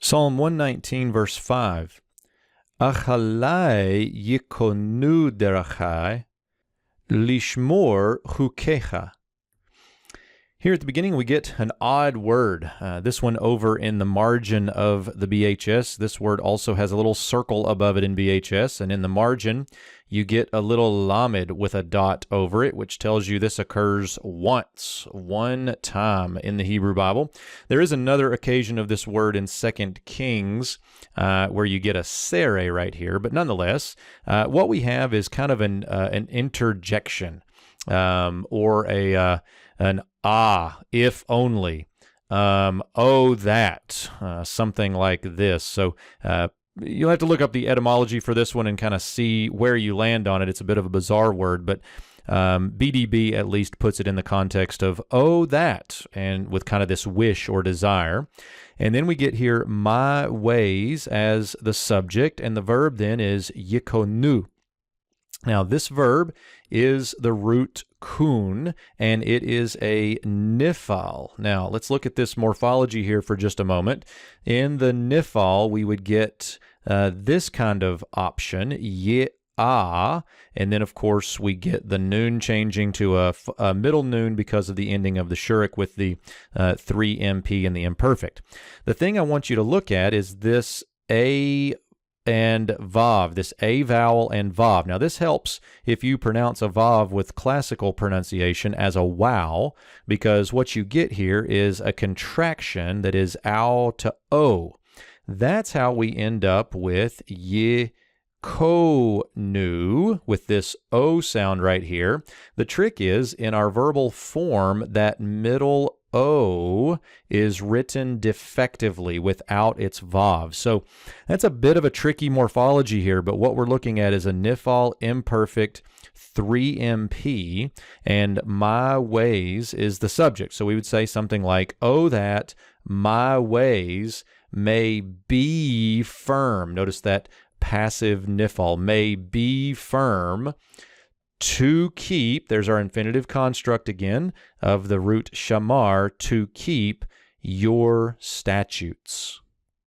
Psalm 119, verse 5. Achalai yikonu derachai, lishmor chukecha. Here at the beginning, we get an odd word. This one over in the margin of the BHS. This word also has a little circle above it in BHS, and in the margin, you get a little lamed with a dot over it, which tells you this occurs once, one time in the Hebrew Bible. There is another occasion of this word in 2 Kings where you get a sere right here, but nonetheless, what we have is kind of an interjection or an if only, oh, that, something like this. So you'll have to look up the etymology for this one and kind of see where you land on it. It's a bit of a bizarre word, but BDB at least puts it in the context of, oh, that, and with kind of this wish or desire. And then we get here, my ways, as the subject, and the verb then is yikonu. Now, this verb is the root kun, and it is a nifal. Now, let's look at this morphology here for just a moment. In the nifal, we would get this kind of option, ye'ah, and then, of course, we get the noon changing to a middle noon because of the ending of the shurik with the 3MP and the imperfect. The thing I want you to look at is this a and vav, this a vowel and vav. Now, this helps if you pronounce a vav with classical pronunciation as a wow, because what you get here is a contraction that is ow to o. That's how we end up with yikonu, with this o sound right here. The trick is, in our verbal form, that middle O is written defectively without its vav. So that's a bit of a tricky morphology here, but what we're looking at is a nifal imperfect 3MP, and my ways is the subject. So we would say something like, oh, that my ways may be firm. Notice that passive nifal, may be firm. To keep, there's our infinitive construct again of the root shamar, to keep your statutes.